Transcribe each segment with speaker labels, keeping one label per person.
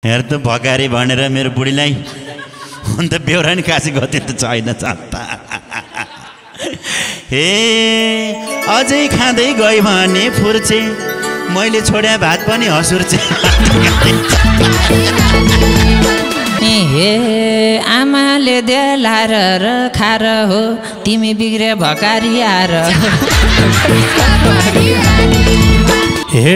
Speaker 1: हेर त भकारी भनेर मेरो बुढीलाई अन्त बेहोरा नि कासी गति त छैन चत्ता हे अझै खाँदै गयो भने फुर्चे मैले छोड्या भात पनि हसुर्चे
Speaker 2: हे आमाले देलार र खार हो तिमी बिग्रे भकारी आर
Speaker 3: हे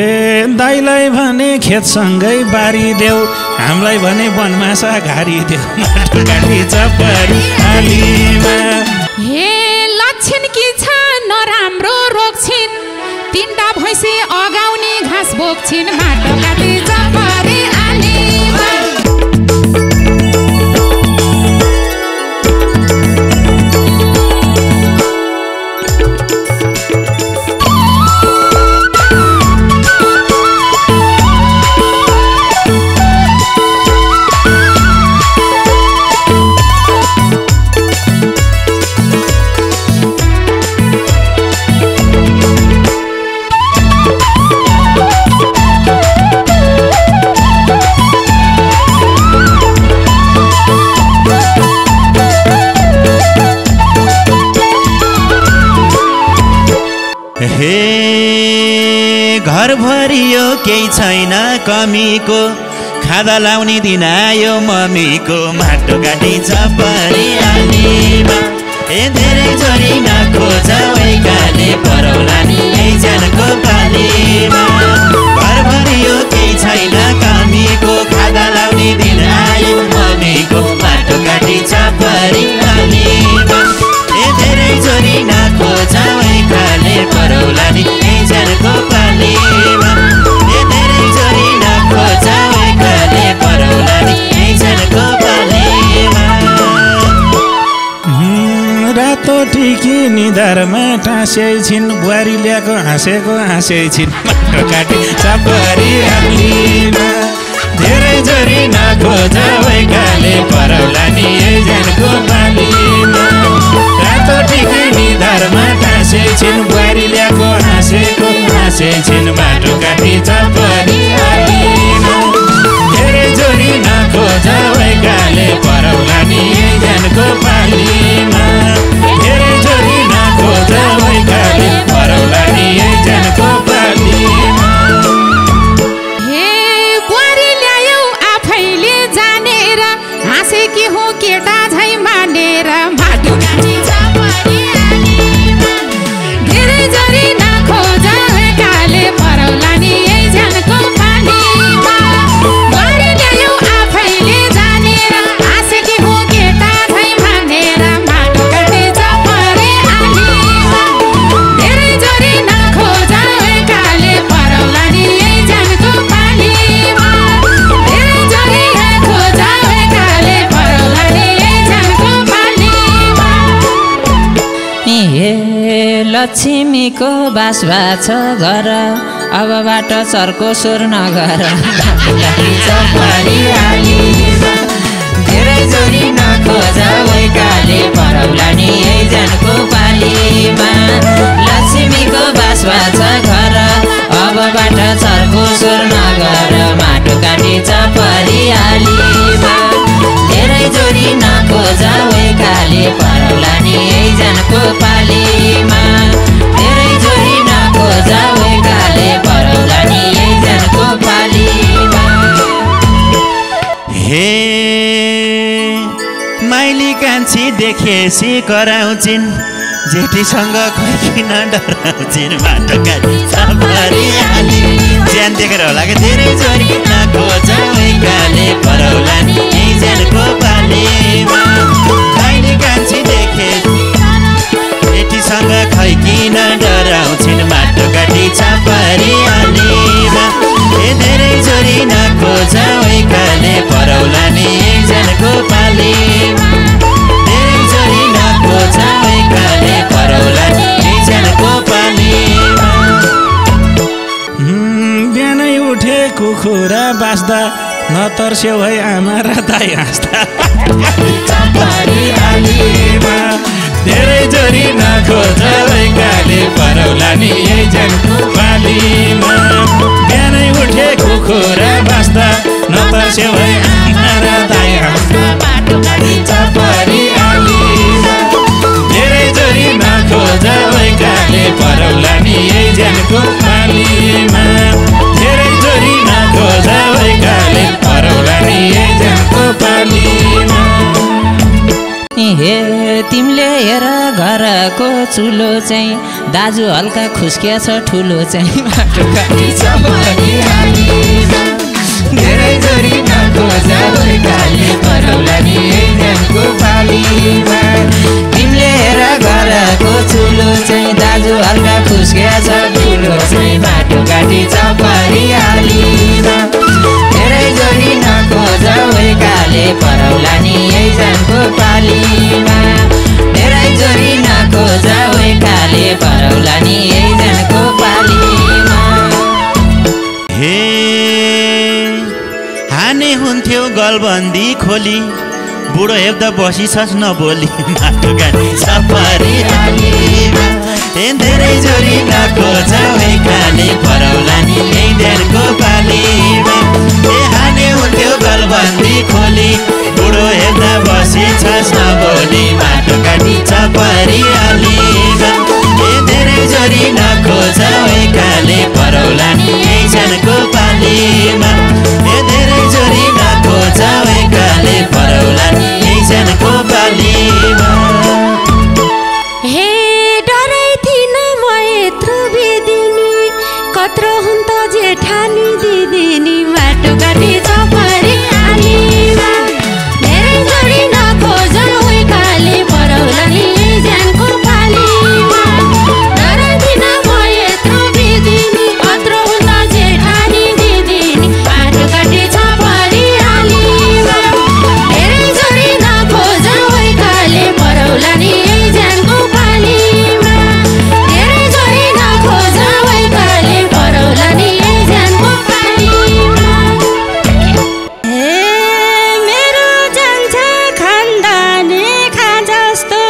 Speaker 3: दाइलाई भने खेतसँगै बारिदेऊ हामीलाई भने बनमासा घारिदेऊ
Speaker 4: हे लक्षण कि छ नराम्रो रोग छिन् तीनटा भैँसी अगाउने घाँस बोक्छिन् माटो काटी चपरी आलीमा
Speaker 1: हे घर भरियो केही छैन कमीको खादा लाउने दिन आयो मम्मीको माटो काटी चपरी आलीमा हे धेरै जोरी नखोज वैकाले परौला नि जानको पालीमा घर भरियो केही छैन कमीको खादा लाउने दिन आयो मम्मीको माटो काटी चपरी आलीमा हे धेरै जोरी नखोज वैकाले परौला नि जानको पालीमा हे धेरै जोरी नखोज वैकाले परौला नि जानको पालीमा
Speaker 3: रातो टिकी निधारमा टाँसे छिन् बुहारी ल्याएको हाँसे छिन् माटो काटी चपरी आलीमा धेरै जोरी नखोज वैकाले परौला नि जानको पालीमा रातो टिकी निधारमा टाँसे छिन् बुहारी ल्याएको हाँसे छिन् माटो काटी चपरी आलीमा धेरै जोरी नखोज वैकाले परौला नि जानको पालीमा धेरै जोरी नखोज वैकाले परौला नि जानको पालीमा
Speaker 4: हे बुहारी ल्यायौ आफैले जानेर हाँसे कि हो केटा झै मानेर माटो काटी चपरी आलीमा धेरै जोरी नखोज वैकाले परौला नि जानको पालीमा बुहारी ल्यायौ आफैले जानेर हाँसे कि हो केटा झै मानेर माटो काटी चपरी आलीमा धेरै जोरी नखोज वैकाले परौला नि जानको पालीमा धेरै जोरी नखोज वैकाले परौला नि जानको पालीमा
Speaker 2: हे लक्ष्मीको बास छ घर अबबाट चर्को स्वर नगर चपरी आलीमा धेरै जोरी नखोज वैकाले परौला नि जानको पालीमा लक्ष्मीको बास छ घर अबबाट चर्को स्वर नगर माटो काटी चपरी आलीमा धेरै जोरी नखोज वैकाले परौला नि जानको पालीमा धेरै जोरी नखोज वैकाले परौला नि जानको पालीमा
Speaker 1: हे माइली कान्छी देखेसी कराउँछिन् जेठीसँग खोइ किन डराउँछिन् माटो काटी चपरी आली ज्यान देखेर होला कि धेरै जोरी नखोज वैकाले परौला नि जानको पालीमा माइली कान्छी देखेसी जेठीसँग खोइ किन डराउँछिन् माटो काटी चपरी आलीमा हे धेरै जोरी नखोज वैकाले परौला नि जानको पालीमा धेरै जोरी नखोज वैकाले परौला नि जानको पालीमा
Speaker 3: बिहानै उठे कुखुरा बाँच्दा नतर्स्यौ है आमा र दाइ हाँस्दा चपरी आलीमा धेरै जोरी नखोज वैकाले परौला नि जानको पालीमा बिहानै उठे कुखुरा बाँच्दा नतर्स्यौ नतर्स्यो है आमा दाइ हाँस्दा माटो काटिन्छ परिहालीमा धेरै जोरी नखोज वैकाले परौला नि यही ज्यानको पालीमा धेरै जोरी नखोज वैकाले परौला नि यही ज्यानको पालीमा
Speaker 2: हे तिमीले हेर घरको चुलो चाहिँ दाजु हल्का खुस्किया छ ठुलो चाहिँ माटो काटिन्छ परिहालीमा धेरै जोरी नखोज वैकाले परौला नि यही ज्यानको पालीमा तिमीले हेर घरको चुलो चाहिँ दाजु हल्का खुस्किया छ ठुलो चाहिँ माटो काटिन्छ परिहालीमा धेरै जोरी नखोज वैकाले परौला नि यही ज्यानको पालीमा धेरै जोरी नखोज वैकाले परौला नि यही ज्यानको पालीमा
Speaker 1: हे हाने हुन्थ्यो गलबन्दी खोली बुढो हेप्दा बसिछस् नबोली माटो काटिन्छ परिहालीमा धेरै जोरी नखोज वैकाले परौला नि यही ज्यानको पालीमा हाने हुन्थ्यो गलबन्दी खोली बुढो हेर्दा बसिछस् नबोली माटो काटिन्छ परिहालीमा धेरै जोरी नखोज वैकाले परौला नि यही ज्यानको पालीमा धेरै जोरी नखोज वैकाले परौला नि यही ज्यानको पालीमा
Speaker 5: हे डरै थिइन म यत्रो बेदिनी कत्रो हुन् त जेठानी दिदिनी माटो काटिन्छ परिहालीमा धेरै जोरी नखोज वैकाले परौला नि यही ज्यानको पालीमा डरै थिइन म यत्रो बेदिनी कत्रो हुन् त जेठानी दिदिनी माटो काटिन्छ परिहालीमा धेरै जोरी नखोज वैकाले परौला नि यही ज्यानको पालीमा धेरै जोरी नखोज वैकाले परौला नि यही ज्यानको पालीमा हे मेरो जान्छ खानदानी खा जस्तो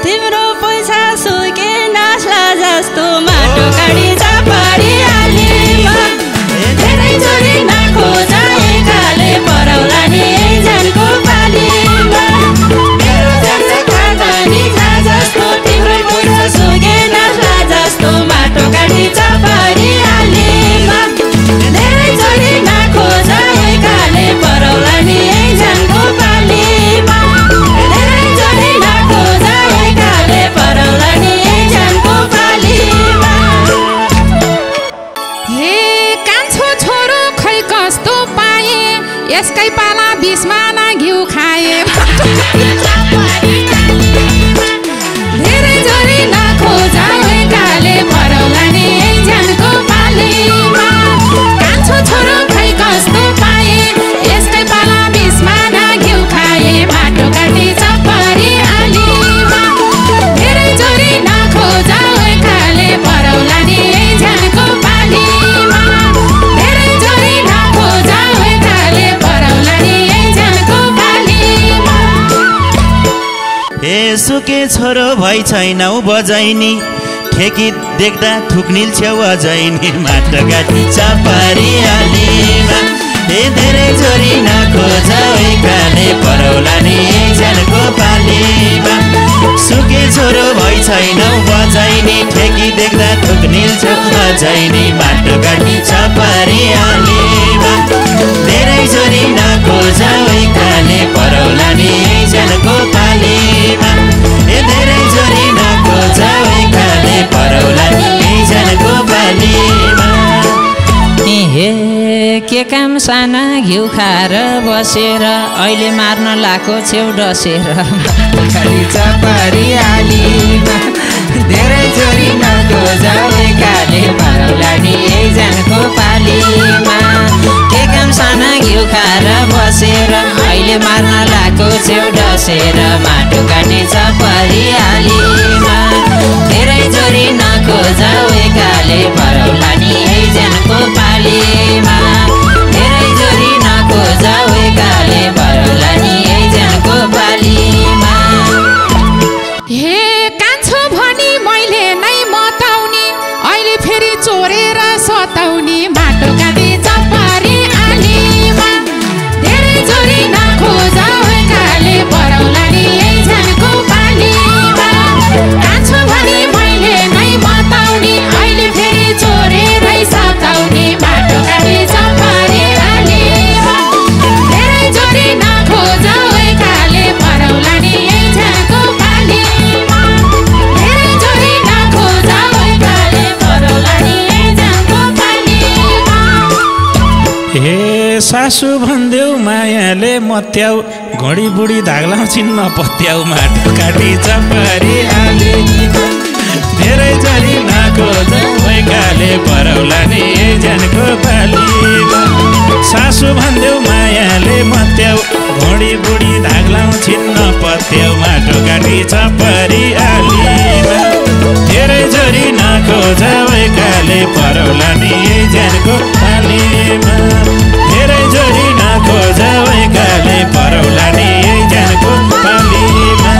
Speaker 5: तिम्रो पैसा सुके नास्ला जस्तो माटो काटिन्छ परिहालीमा धेरै जोरी नखोज वैकाले परौला नि यही ज्यानको पालीमा मेरो जान्छ खानदानी खा जस्तो तिम्रो पैसा सुके नास्ला जस्तो माटो काटिन्छ परिहालीमा धेरै जोरी नखोज वैकाले परौला नि यही ज्यानको पालीमा धेरै जोरी नखोज वैकाले परौला नि यही ज्यानको पालीमा
Speaker 4: हे कान्छो छोरो खै कस्तो पाए यसकै पाला बिचमा न घिउ खाए धेरै जोरी नखोज वैकाले परौला नि यही ज्यानको पालीमा कान्छो छोरो खै कस्तो पाए यसकै पाला बिचमा न घिउ खाए माटो काटिन्छ परिहालीमा धेरै जोरी नखोज वैकाले परौला नि यही ज्यानको पालीमा धेरै जोरी नखोज वैकाले परौला नि यही ज्यानको पालीमा
Speaker 1: सुके छोरो भइ छैनौ बजाइनी ठेकी देख्दा थुक्निल छेउ अजैनी माटो काटिन्छ परिहालीमा धेरै जोरी नखोज वैकाले परौला नि यही ज्यानको पालीमा सुके छोरो भइ छैनौ बजाइनी ठेकी देख्दा थुक्निल छेउ अजैनी माटो काटिन्छ परिहालीमा धेरै जोरी नखोज वैकाले परौला नि यही ज्यानको पालीमा धेरै जोरी नखोज वैकाले परौला नि यही ज्यानको पालीमा
Speaker 2: हे के काम साना घिउ खाएर बसेर अहिले मार्न लाको छेउ डसेर माटो काटिन्छ परिहालीमा धेरै जोरी नखोज वैकाले परौला नि यही ज्यानको पालीमा के काम साना घिउ खाएर बसेर अहिले मार्न लाको छेउ डसेर माटो काटिन्छ परिहालीमा धेरै जोरी नखोज वैकाले परौला नि यही ज्यानको पालीमा धेरै जोरी नखोज वैकाले परौला नि यही ज्यानको पालीमा
Speaker 4: हे कान्छो भनी मैले नै मताउने अहिले फेरि चोरेर सताउने माटो काटिन्छ परिहालीमा
Speaker 3: सासु भन्देऊ मायाले मत्याउ घडी बुढी धाग्लाउ चिन्न पत्याउ माटो काटी चपरी आली धेरै जरी नखोज भएकाले परौला नि ज्यानको पालीमा सासु भन्देऊ मायाले मत्याउ घडी बुढी धाग्लाउ छिन्न पत्याउ माटो काटी चपरी आलीमा धेरै जरी नखोज भएकाले परौला नि ज्यानको पालीमा धेरै जरी नखोज भएकाले परौला नि ज्यानको पालीमा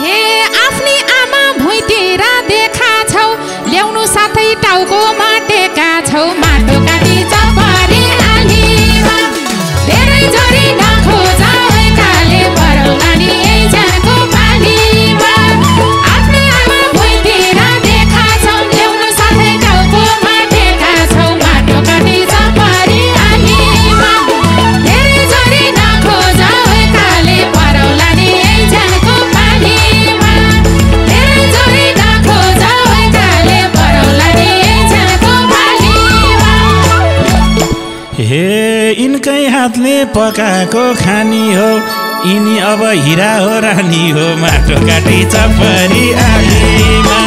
Speaker 4: हे आफ्नी आमा भुइँतिर देखा छौ ल्याउनु साथै टाउकोमा टेका छौ माटो काटी चपरी आलीमा धेरै जरी नखोज भएकाले परौला नि ज्यानको पालीमा आफ्नी आमा भुइँतिर देखा छौ ल्याउनु साथै टाउकोमा टेका छौ माटो काटी चपरी आलीमा धेरै जरी नखोज भएकाले परौला नि ज्यानको पालीमा धेरै जरी नखोज भएकाले परौला नि ज्यानको पालीमा
Speaker 3: हे यिनकै हातले पकाएको खानी हो यिनी अब हिरा हो रानी हो माटो काटी चपरी आलीमा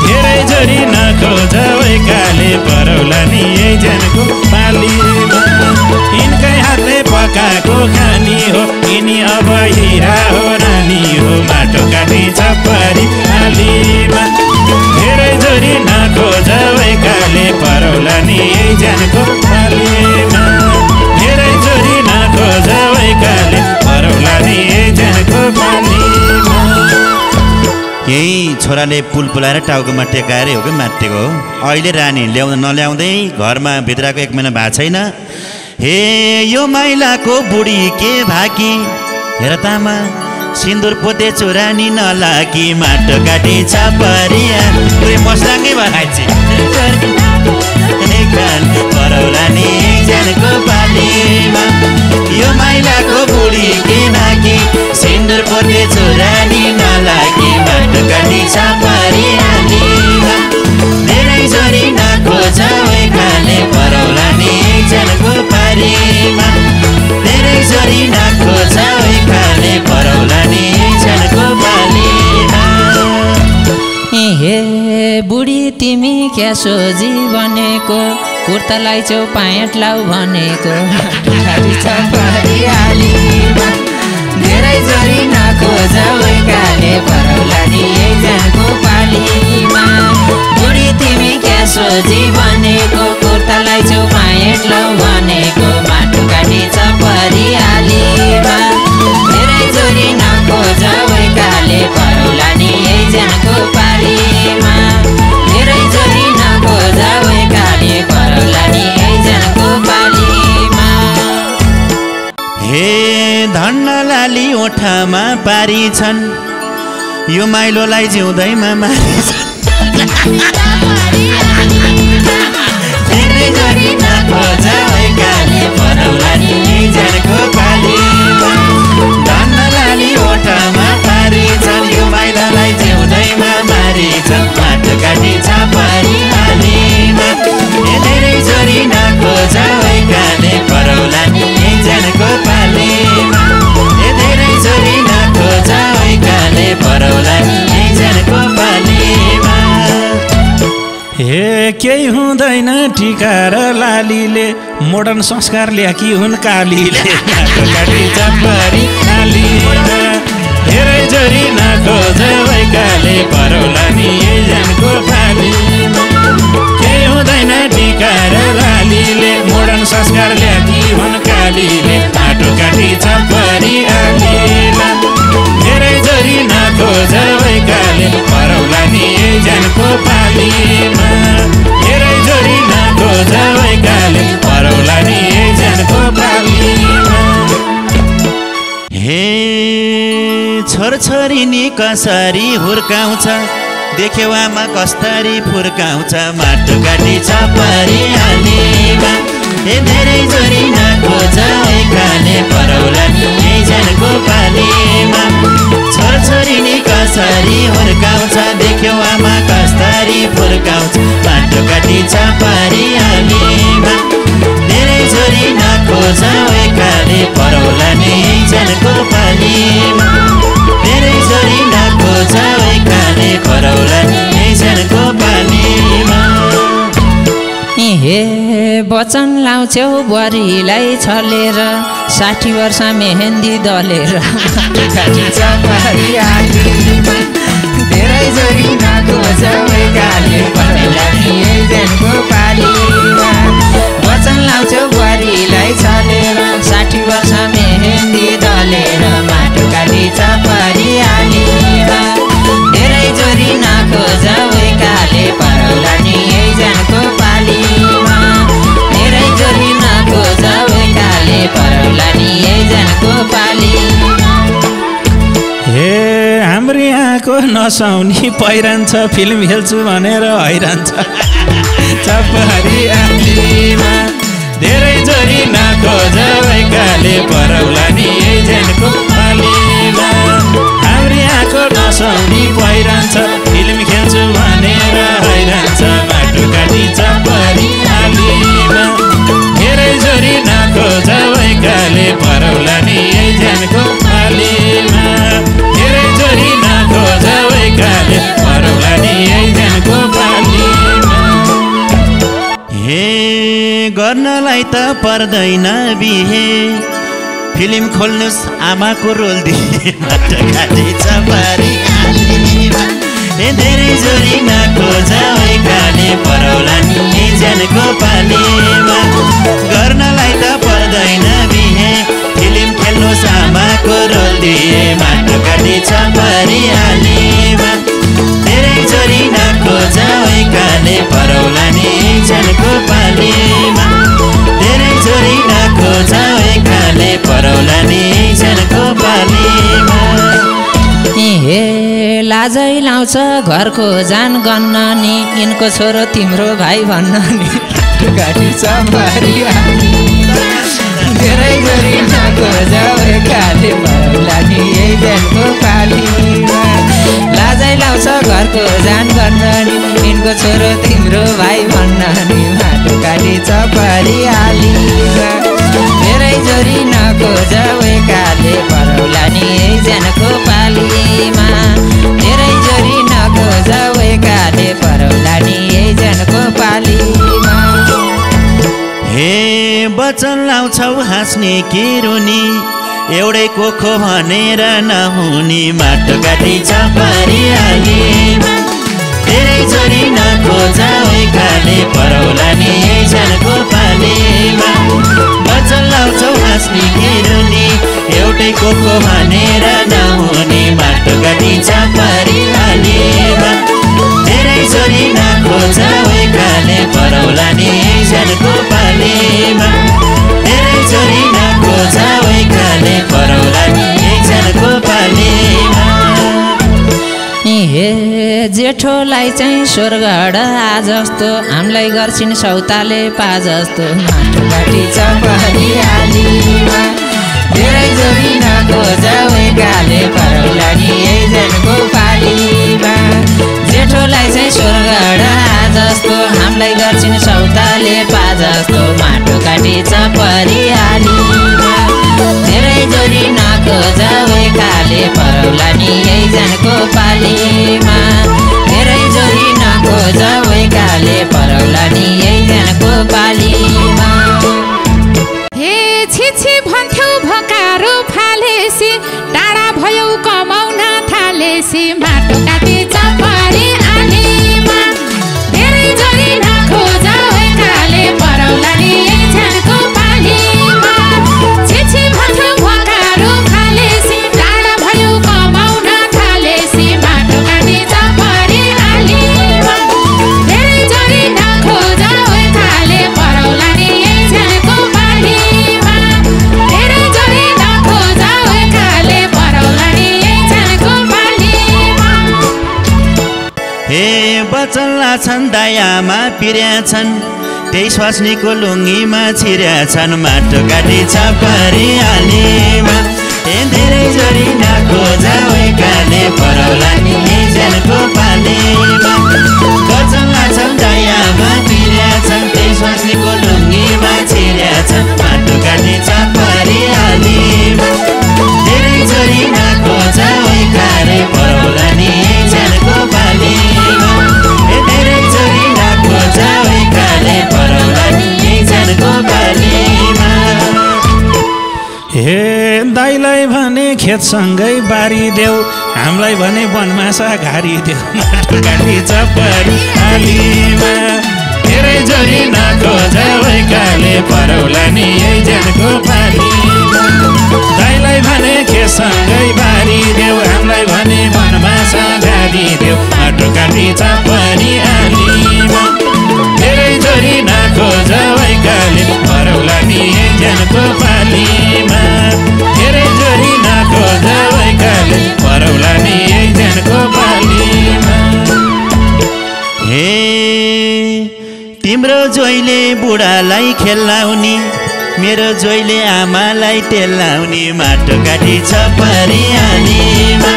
Speaker 3: धेरै जरी नखोज भएकाले परौला नि ज्यानको पालीमा यिनकै हातले पकाएको खानी हो यिनी अब हिरा हो रानी हो माटो काटी चपरी आलीमा धेरै जरी नखोज भएकाले परौला नि ज्यानको पालीमा धेरै जरी नखोज भएकाले परौला नि ज्यानको पालीमा
Speaker 1: यही छोराले पुल पुलाएर टाउकोमा टेकाएर हो कि मातेको हो अहिले रानी ल्याउँदा नल्याउँदै घरमा भित्रको 1 महिना भएको छैन हे यो माइलाको बुढी के भाकी हेर तामा सिन्दुर पोते चोरानी नलागी माटो काटी चपरिया तुई मसलाङ्गै भएछ परौला नि ज्यानको पालीमा यो माइलाको बुढी के भाकी सिन्दुर पोते चोरानी नलागी माटो काटी चपरिया धेरै जरी नखोज भएकाले परौला नि ज्यानको पालीमा धेरै जरी नखोज भएकाले परौला नि ज्यानको पालीमा
Speaker 2: हे बुढी तिमी क्या सोझी बनेको कुर्तालाई चौ प्यान्ट लाउ भनेको चपरी आलीमा धेरै जरी नखोज भएकाले परौला नि ज्यानको पालीमा बुढी तिमी क्या सोझी बनेको कुर्तालाई चौ प्यान्ट लाउ भनेको माटो काटी चपरी आलीमा धेरै जरी नखोज भएकाले परौला नि ज्यानको पालीमा धेरै जरी नखोज भएकाले परौला नि ज्यानको पालीमा
Speaker 1: हे धन्न लाली ओठामा पारी छन् यो माइलोलाई जिउँदैमा मारिछन् धेरै जरी नखोज भएकाले परौला नि ज्यानको पालीमा धन्न लाली ओठामा पारी छन् यो माइलोलाई जिउँदैमा मारिछन् माटो काटी चपरी आलीमा धेरै जरी नखोज भएकाले परौला नि ज्यानको पालीमा धेरै जरी नखोज भएकाले परौला नि ज्यानको पालीमा
Speaker 3: हे केही हुँदैन टिका र लालीले मोडर्न संस्कार ल्याकी हुन् कालीले माटो काटी चपरी आलीमा धेरै जरी नखोज भएकाले परौला नि ज्यानको पालीमा केही हुँदैन टिका र लालीले मोडर्न संस्कार ल्याकी हुन् कालीले माटो काटी चपरी आलीमा धेरै जरी नखोज भएकाले परौला नि ज्यानको पालीमा धेरै जरी नखोज भएकाले परौला नि ज्यानको पालीमा
Speaker 1: हे छोरछोरी नि कसरी हुर्काउँछ देख्यो आमा कस्तरी फुर्काउँछ माटो काटी चपरी आलीमा धेरै जरी नखोज भएकाले परौला नि ज्यानको पालीमा छोरछोरी नि कसरी हुर्काउँछ देख्यो आमा कस्तरी फुर्काउँछ माटो काटी चपरी आलीमा धेरै जरी
Speaker 2: वचन लाउँछौ बुहारीलाई छलेर 60 वर्ष मेहेन्दी दलेर धेरै जोरी नखोजौ गाले परौला नि एजेन्टको पालीमा वचन लाउँछौ बुहारीलाई छलेर 60 वर्ष मेहेन्दी दलेर माटो काटी परिहालीमा धेरै जोरी नखोजौ गाले परौला नि एजेन्टको पालीमा धेरै जोरी नखोजौ गाले परौला नि एजेन्टको पालीमा
Speaker 3: हे हाम्रो यहाँको नसाउनी पहिरन्छ फिल्म खेल्छु भनेर हैरान्छ परिहालीमा धेरै जोरी नखोजौ गाले परौला नि एजेन्टको पालीमा हाम्रो यहाँको नसाउनी पहिरन्छ फिल्म खेल्छु भनेर हैरान्छ माटो काटी परिहालीमा धेरै जोरी नखोजौ गाले परौला नि एजेन्टको पालीमा धेरै जोरी नखोजौ गाले परौला नि एजेन्टको पालीमा
Speaker 1: हे गर्नलाई त पर्दैन बिहे फिल्म खोल्नुस् आमाको रोल दिए माटो काटी परिहालीमा धेरै जोरी नखोजौ गाले परौला नि एजेन्टको पालीमा गर्नलाई त पर्दैन बिहे फिल्म खेल्नुस् आमाको रोल दिए माटो काटी परिहालीमा धेरै जोरी नखोजौ गाले परौला नि एजेन्टको पालीमा धेरै जोरी नखोजौ गाले परौला नि एजेन्टको पालीमा
Speaker 2: हे लाजै लाउँछ घरको जान गन्न नि यिनको छोरो तिम्रो भाइ भन्न नि गाडी परिहालीमा धेरै जोरी नखोजौ गाले परौला नि एजेन्टको पालीमा लाजै लाउँछ घरको जान गर्न नि यिनको छोरो तिम्रो भाइ भन्न नि माटो काटी परिहालीमा धेरै जोरी नखोजौ गाले परौला नि एजेन्टको पालीमा धेरै जोरी नखोजौ गाले परौला नि एजेन्टको पालीमा
Speaker 1: हे वचन लाउँछौ हाँस्ने कि रुनी एउटै कोखो भनेर नहुनी माटो काटी परिहालीमा धेरै जोरी नखोजौ गाले परौला नि एजेन्टको पालीमा वचन लाउँछौ हाँस्ने कि रुनी एउटै कोखो भनेर नहुनी माटो काटी परिहालीमा धेरै जोरी नखोजौ गाले परौला नि एजेन्टको पालीमा धेरै जोरी नखोजौ गाले परौला नि एजेन्टको पालीमा
Speaker 2: हे जेठोलाई चाहिँ स्वर्गड जस्तो हामीलाई गर्छिन् सौताले पा जस्तो माटो काटी परिहालीमा धेरै जोरी नखोजौ गाले परौला नि एजेन्टको पालीमा जेठोलाई चाहिँ स्वर्गड जस्तो हामीलाई गर्छिन् सौताले पा जस्तो माटो काटी परिहालीमा धेरै जोरी नखोजौ गाले परौला नि एजेन्टको पालीमा धेरै जोरी नखोजौ गाले परौला नि एजेन्टको पालीमा
Speaker 4: हे छिछि भन्थ्यौ भकारो फालेसी टाढा भयौ कमाउन थालेसी माटो काटी परिहालीमा धेरै जोरी नखोजौ गाले परौला नि एजेन्टको पालीमा छिछि भन्थ्यौ भकारो फालेसी टाढा भयौ कमाउन थालेसी माटो काटी परिहालीमा धेरै जोरी नखोजौ गाले परौला नि एजेन्टको पालीमा धेरै जोरी नखोजौ गाले परौला नि एजेन्टको पालीमा
Speaker 1: हे वचन लाछन् दायामा पिर्या छन् त्यही स्वास्नीको लुङ्गीमा छिर्या छन् माटो काटी परिहालीमा धेरै जोरी नखोजौ गाले परौला नि एजेन्टको पालीमा वचन लाछन् दायामा पिर्या छन् त्यही स्वास्नीको लुङ्गीमा छिर्या छन् माटो काटी परिहालीमा धेरै जोरी नखोजौ गाले परौला नि एजेन्टको पालीमा धेरै जोरी नखोजौ गाले परौला नि एजेन्टको
Speaker 3: हे दाइलाई भने खेतसँगै बारिदेऊ हामीलाई भने वनमासा घारिदेऊ माटो काटी चपरी आलीमा धेरै जोरी नखोज भएकाले परौला नि यही ज्यानको पालीमा दाइलाई भने खेतसँगै बारिदेऊ हामीलाई भने वनमासा घारिदेऊ माटो काटी चपरी आलीमा धेरै जोरी नखोज भएकाले परौला नि यही ज्यानको पालीमा धेरै जोरी नखोज भएकाले परौला नि यही ज्यानको पालीमा
Speaker 1: हे तिम्रो जोइले बुढालाई खेलाउने मेरो जोइले आमालाई तेलाउने माटो काटी चपरी आलीमा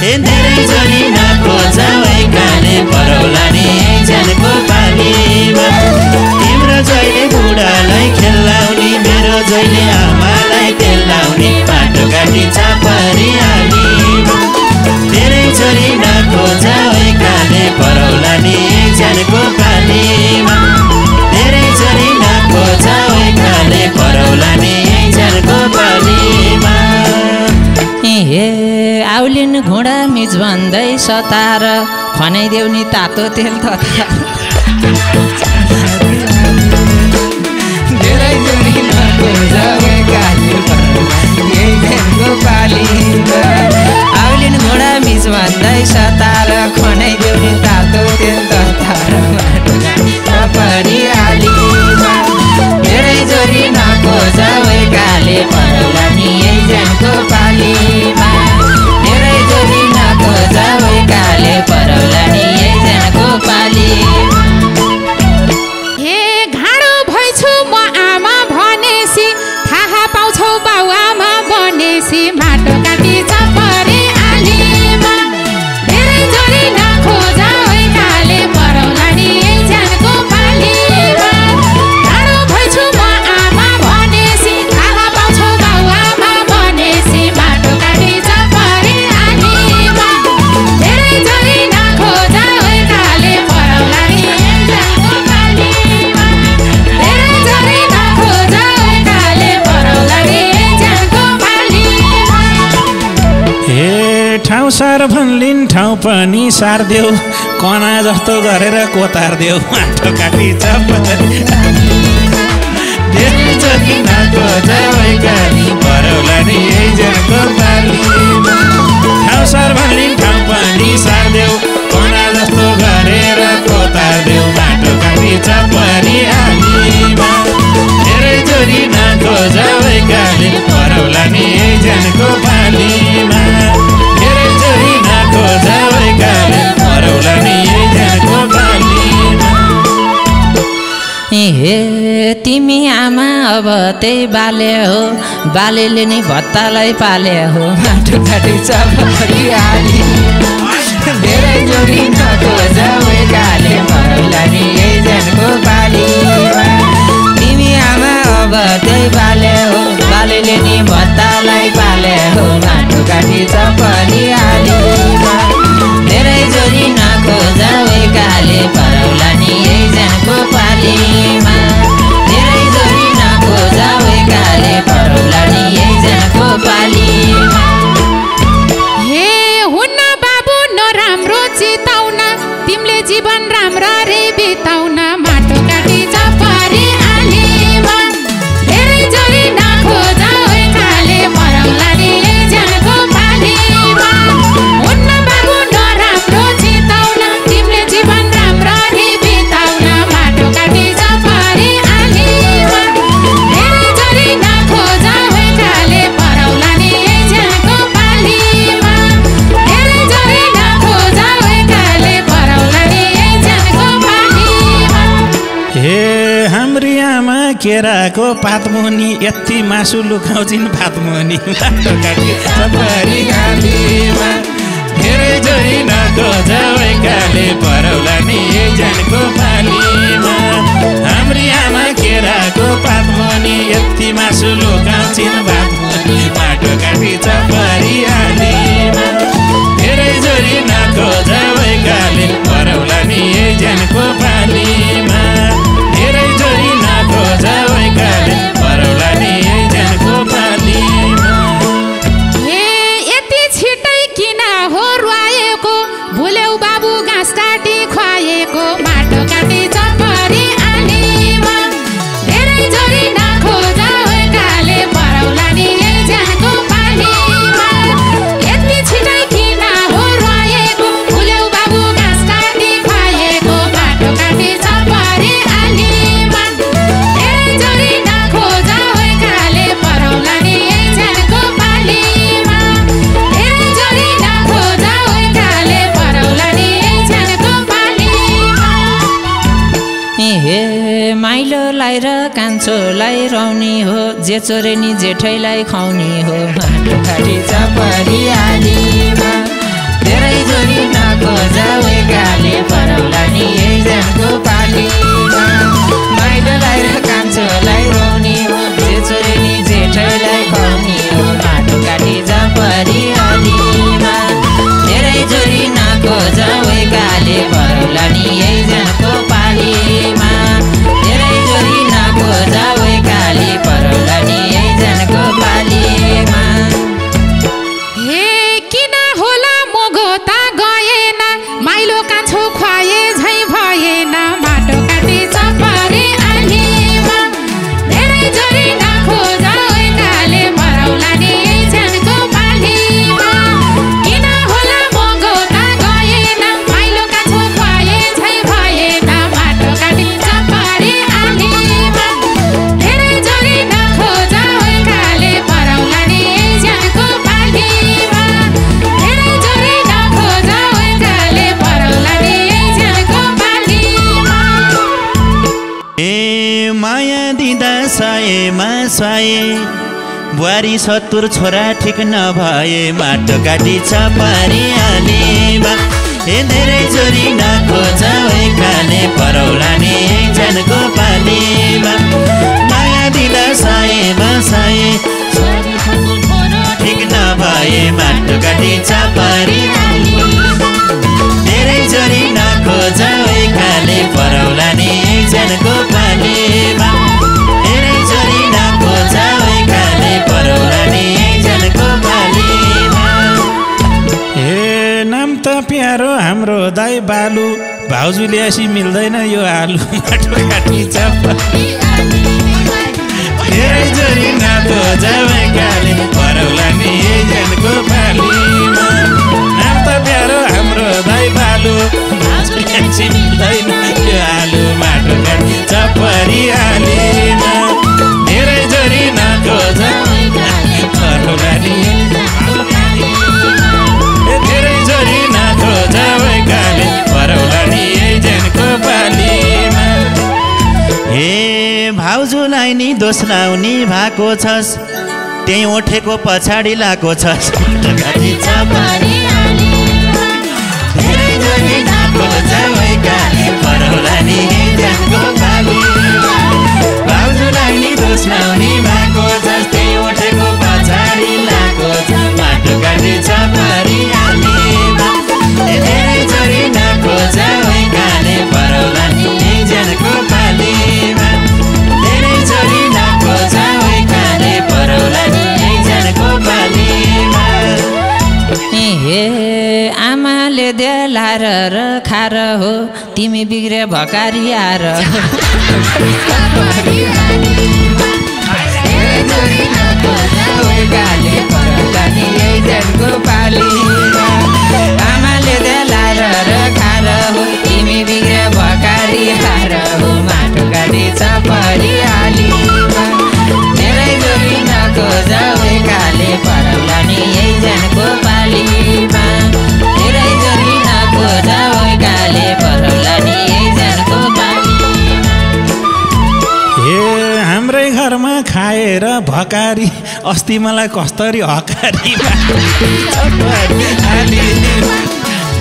Speaker 1: हे धेरै जोरी नखोज भएकाले परौला नि यही ज्यानको पालीमा तिम्रो जोइले बुढालाई खेलाउने मेरो जोइले आमालाई तेलाउने माटो काटी चपरी आलीमा धेरै जोरी नखोज भएकाले परौला नि यही ज्यानको पालीमा धेरै जोरी नखोज भएकाले परौला नि यही ज्यानको पालीमा
Speaker 2: हे आउलिन घोडा मिच भन्दै सतार खनाइदेऊ नि तातो तेल ततार धेरै जोरी नखोज भएकाले परौला नि यही ज्यानको पालीमा आउलिन घोडा मिच भन्दै सतार खनाइदेऊ नि तातो तेल ततार माटो काटी चपरी आलीमा धेरै जोरी नखोज भएकाले परौला नि यही ज्यानको पालीमा धेरै जोरी नखोज भएकाले परौला नि यही ज्यानको पालीमा
Speaker 4: हे घाँडो भइछु म आमा भनेसी थाहा पाउँछौ बाउ आमा बनेसी माटो काटी चपरी आलीमा धेरै जोरी नखोज भएकाले परौला नि यही ज्यानको पालीमा घाँडो भइछु म आमा भनेसी थाहा पाउँछौ बाउ आमा बनेसी माटो काटी चपरी आलीमा धेरै जोरी नखोज भएकाले परौला नि यही ज्यानको पालीमा धेरै जोरी नखोज भएकाले परौला नि यही ज्यानको पालीमा
Speaker 3: हे ठाउँ सार भन्लिन् ठाउँ पनि सार्देऊ कना जस्तो गरेर कोतार्देऊ माटो काटी चपरी धेरै जोरी नखोज भएकाले परौला नि यही ज्यानको पालीमा ठाउँ सार भन्लिन् ठाउँ पनि सार्देऊ कना जस्तो गरेर कोतार्देऊ माटो काटी चपरी आलीमा धेरै जोरी नखोज भएकाले परौला नि यही ज्यानको पालीमा धेरै जोरी नखोज भएकाले परौला नि यही ज्यानको पालीमा
Speaker 2: हे तिमी आमा अब त्यही बाले हो बालेले नि भत्तालाई पाले हो माटो काटी चपरी आलीमा धेरै जोरी नखोज भएकाले परौला नि यही ज्यानको पालीमा तिमी आमा अब त्यही बाले हो बालेले नि भत्तालाई पाले हो माटो काटी चपरी आलीमा धेरै जोरी नखोज भएकाले परौला नि यही ज्यानको पालीमा धेरै जोरी नखोज भएकाले परौला नि यही ज्यानको पालीमा
Speaker 4: हे हुन्न बाबु नराम्रो चिताउन तिमीले जीवन राम्ररी बिताउन माटो काटी चपरी आलीमा धेरै जोरी नखोज भएकाले परौला नि यही ज्यानको पालीमा हुन्न बाबु नराम्रो चिताउन तिमीले जीवन राम्ररी बिताउन माटो काटी चपरी आलीमा धेरै जोरी नखोज भएकाले परौला नि यही ज्यानको पालीमा धेरै जोरी नखोज भएकाले परौला नि यही ज्यानको पालीमा
Speaker 3: हे हाम्री आमा केराको पातमुनि यति मासु लुकाउँछिन् भातमुनि माटो काटी चपरी आलीमा धेरै जोरी नखोज भएकाले परौला नि यही ज्यानको पालीमा हाम्री आमा केराको पातमुनि यति मासु लुकाउँछिन् भातमुनि माटो काटी चपरी आलीमा धेरै जोरी नखोज भएकाले परौला नि यही ज्यानको पालीमा धेरै जोरी नखोज भएकाले परौला नि यही ज्यानको पालीमा
Speaker 2: कान्छोलाई रौनी हो जे चोरे नि जेठैलाई खुवाउने हो माटो काटी चपरी आलीमा धेरै जोरी नखोजा गाले परौला नि एकजनको पालीमा माइलोलाई र कान्छोलाई रौनी हो जे चोरे नि जेठैलाई खुवाउने हो माटो काटी चपरी आलीमा धेरै जोरी नखोजा गाले परौला नि एकजनको पालीमा धेरै जोरी नखोजा गाले परौला नि एकजनको पालीमा
Speaker 4: हे किन होला मोगोता गएन माइलो कान्छो खुवाए झै भएन माटो काटी चपरे आलीमा धेरै जोरी नखोजा गाले परौला नि एकजनको पालीमा किन होला मोगोता गएन माइलो कान्छो खुवाए झै भएन माटो काटी चपरे आलीमा धेरै जोरी नखोजा गाले परौला नि एकजनको पालीमा धेरै जोरी नखोजा गाले परौला नि एकजनको पालीमा
Speaker 1: ए माया दिँदा सयमा सय बुहारी 70 छोरा ठिक नभए माटो काटी चपरी आलीमा ए धेरै जोरी नखोजा काले परौला नि एकजनको पालीमा माया दिँदा सयमा सय ठिक नभए माटो काटी चपरी धेरै जोरी नखोजा काले परौला नि एकजनको पालीमा धेरै जोरी नखोजा काले परौला नि एकजनको पालीमा
Speaker 3: ए नाम त प्यारो हाम्रो दाइ बालु भाउजू ल्यासी मिल्दैन यो आलु माटो काटी चपरी धेरै जोरी नखोजा गाले परौला नि एकजनको पालीमा नाम त प्यारो हाम्रो दाइ बालु भाउजू ल्यासी मिल्दैन यो आलु माटो काटी चपरी आलीमा धेरै जोरी नखोजा परौला नि धेरै जोरी नखोजा गाले परौला नि एकजनको पालीमा
Speaker 1: हे भाउजूलाई नि दोष लाउने भएको छस् त्यही उठेको पछाडि लाएको छस् माटो काटी चपरी धेरै जोरी नखोजा गाले परौला नि एकजनको पालीमा भाउजूलाई नि दोष लाउने भएको छस् त्यही उठेको पछाडि लाएको छ माटो काटी चपरी आलीमा धेरै जोरी नखोजा गाले परौला नि एकजनको पालीमा धेरै जोरी नखोजा गाले परौला नि एकजनको पालीमा
Speaker 2: हे आमाले देलार र खार हो तिमी बिग्रे भकारी आर गाले परौला नि एकजनको पालीमा आमाले देलार र खार हो तिमी बिग्रे भकारी हार हो माटो काटी चपरी आलीमा धेरै जोरी नखोजा गाले परौला नि एकजनको पालीमा धेरै जोरी नखोजा गाले परौला नि एकजनको पालीमा
Speaker 3: हे हाम्रै घरमा खाएर भकारी अस्ति मलाई कस्तरी हकारी चपरी आलीमा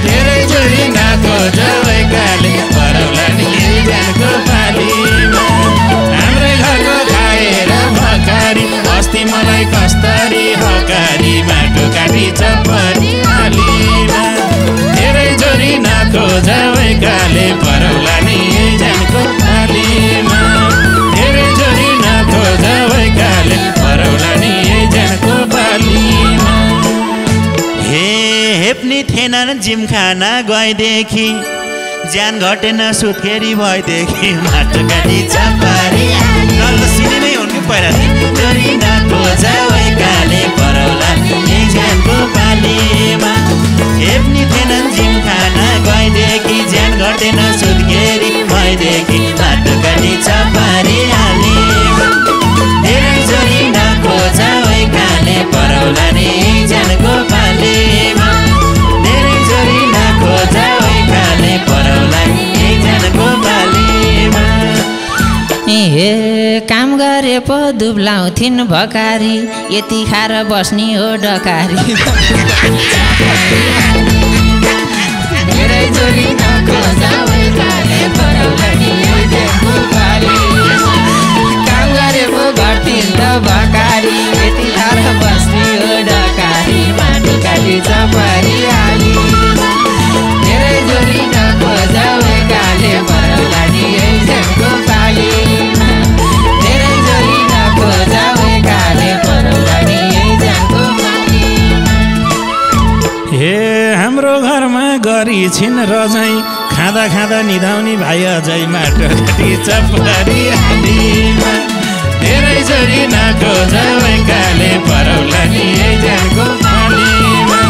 Speaker 3: धेरै जोरी नखोजा गाले परौला नि एकजनको पालीमा हाम्रै घरको खाएर भकारी अस्ति मलाई कस्तरी हकारी माटो काटी चपरी आलीमा धेरै जोरी नखोजा गाले परौला नि एकजनको पालीमा धेरै जोरी नखोजा गाले परौला नि एकजनको पालीमा
Speaker 1: हे हेप्ने थिएन जिमखाना गएदेखि ज्यान घटेन सुत्केरी भएदेखि माटो काटी चपरी सिने नै हुनु पहिला जोरी नखोजा गाले परौला नि एकजनको पालीमा हेप्ने थिएन जिमखाना गएदेखि ज्यान घटेन सुत्केरी भएदेखि माटो काटी चपरी आलीमा धेरै जोरी नखोजा गाले परौला नि एकजनको पालीमा धेरै जोरी नखोजा गाले परौला नि एकजनको पालीमा
Speaker 2: हे काम पो दुब्लाउँथिन् भकारी यति खाएर बस्ने हो डकारी धेरै जोरी काम गरे पो गर्थिन् त भकारी यति खाएर बस्ने हो डकारी माटो काटी चपरी हाली धेरै जोरी नखोजाले परौला नि ऐजनको पाली धेरै जोरी नखोजाले परौला नि ऐजनको पाली।
Speaker 3: हे हाम्रो घरमा गरी छिन् रजाई खाँदा खाँदा निधाउने भाइ अझै माटो काटी चपरी हालीमा धेरै जोरी नखोजाले परौला नि ऐजनको पालीमा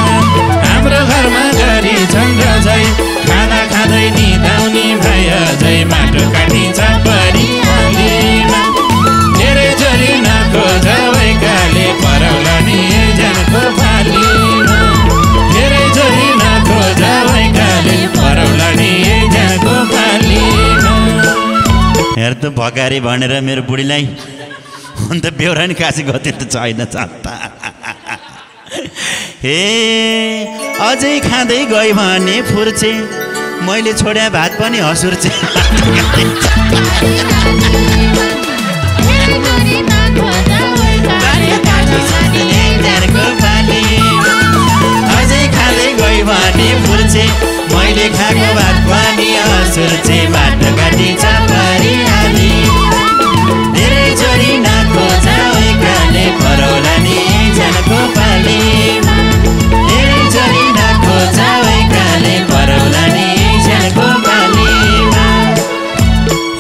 Speaker 3: हाम्रो घरमा गरी छन् रजाई खाँदा खाँदै निधाउने भाइ अझै माटो काटी चपरी हालीमा धेरै जोरी नखोजाले परौला नि ऐजनको पालीमा धेरै जोरी नखोजाले परौला नि ऐजनको पालीमा।
Speaker 1: हेर त भकारी भनेर मेरो बुढीलाई अन्त बेहोरा नि काशी गते त छैन चत्ता हे अझै खाँदै गई भने फुर्चे मैले छोड्या भात पनि हसुर्चे अझै खाँदै गई भने फुर्चे मैले खाएको भात पनि हसुर्चे बाटो काटी चपरी हाली धेरै जोरी नखोजाले परौला नि ऐजनको पालीमा धेरै जोरी नखोजाले परौला नि ऐजनको पालीमा।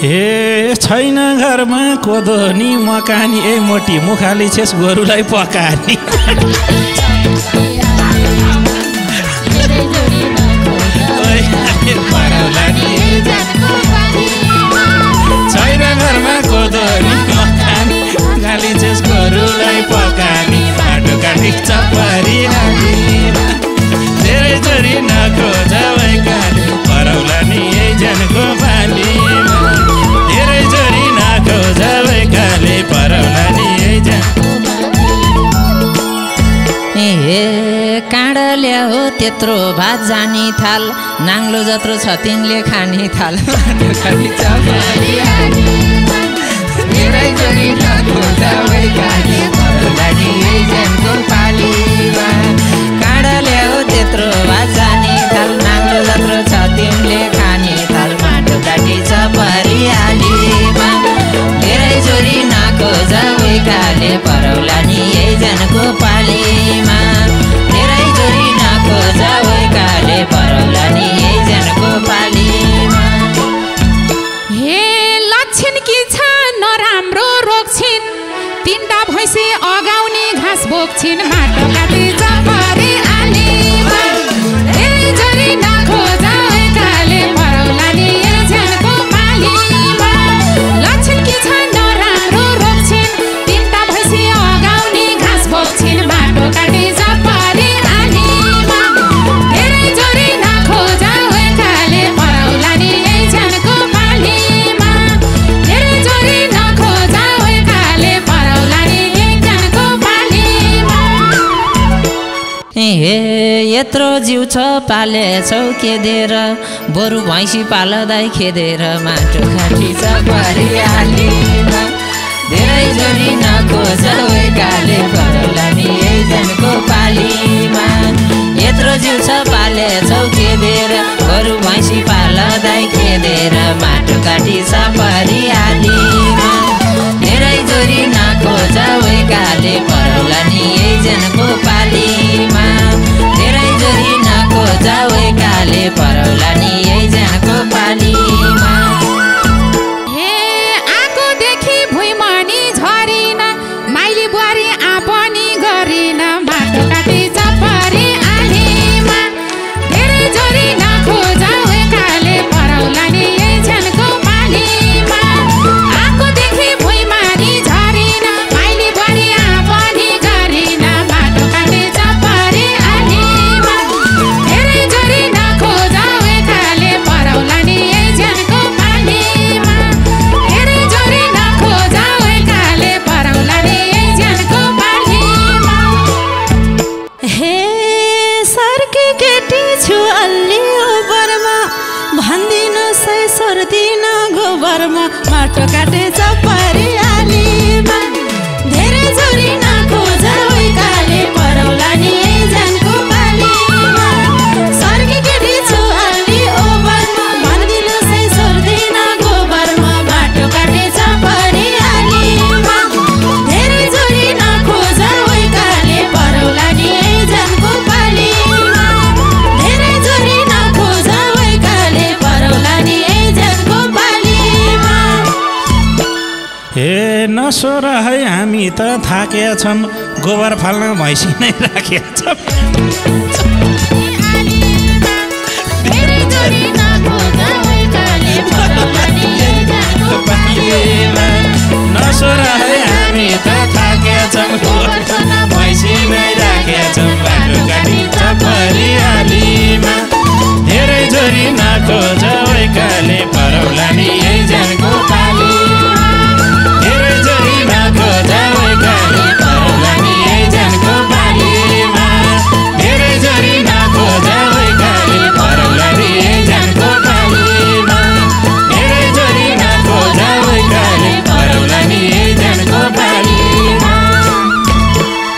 Speaker 3: हे छैन घरमा कोदो नि मकानी ए मोटी मुखाली छेस गोरुलाई पकानी छैन घरमा कोदो नि मकानी मुखाली छेस गोरुलाई पकानी बाटो काटी चपरी हाली धेरै जोरी नखोजाले परौला नि ऐजनको पालीमा धेरै जोरी नखोजाले परौला नि ऐजनको
Speaker 2: ए काँडा ल्याहो त्यत्रो भात जानी थाल नाङ्लो जत्रो छ तिनले खाने थाल धेरै जोरी नखोजाले परौला नि ऐजनको पालीमा काँडा ल्याहो त्यत्रो भात जानी थाल नाङ्लो जत्रो छ तिनले खाने थाल माटो काटी चपरी हालीमा धेरै जोरी नखोजाले परौला नि ऐजनको पालीमा धेरै जोरी नखोजाले परौला नि ऐजनको पालीमा।
Speaker 4: हे लक्षण कि छ नराम्रो रोग छिन् तिनटा भैँसी अगाउने घाँस बोक्छिन् माटो काटी चपरी हालीमा धेरै जोरी नखोजाले परौला नि ऐजनको पालीमा लक्षण कि छ नराम्रो रोग छिन् तिनटा भैँसी अगाउने घाँस बोक्छिन् माटो काटी चपरी हालीमा धेरै जोरी नखोजाले परौला नि ऐजनको पालीमा धेरै जोरी नखोजाले परौला नि ऐजनको पालीमा।
Speaker 2: हे यत्रो जिउ छ पालेछौ केदेर बरु भैँसी पालदै खेदेर माटो काटी चपरी हालीमा धेरै जोरी नखोजाले परौला नि ऐजनको पालीमा यत्रो जिउ छ पालेछौ केदेर बरु भैँसी पालदै खेदेर माटो काटी चपरी हालीमा धेरै जोरी नखोजाले परौला नि ऐजनको पालीमा धेरै जोरी नखोजाले परौला नि ऐजनको पालीमा।
Speaker 4: हे आगोदेखि भुइँमनि झरिन माइली बुहारी आपन
Speaker 5: माटो काटे चपरी आलीमा धेरै जोरी नखोज उकाले परौला नि जानको पालीमा सर्की केटी छु अलि ओभरमा भन्दिलो सै सोर्दिन गोबरमा माटो काटे चपरी आलीमा धेरै जोरी नखोज उकाले परौला नि जानको पालीमा धेरै जोरी नखोज उकाले परौला नि जानको पालीमा
Speaker 3: हे नसोर है हामी त थाकेका छौँ गोबर फाल्न भैँसी नै राखेका छौँ
Speaker 5: धेरै जोरी नखोज उकाले परौला नि जानको पालीमा
Speaker 3: नसोर है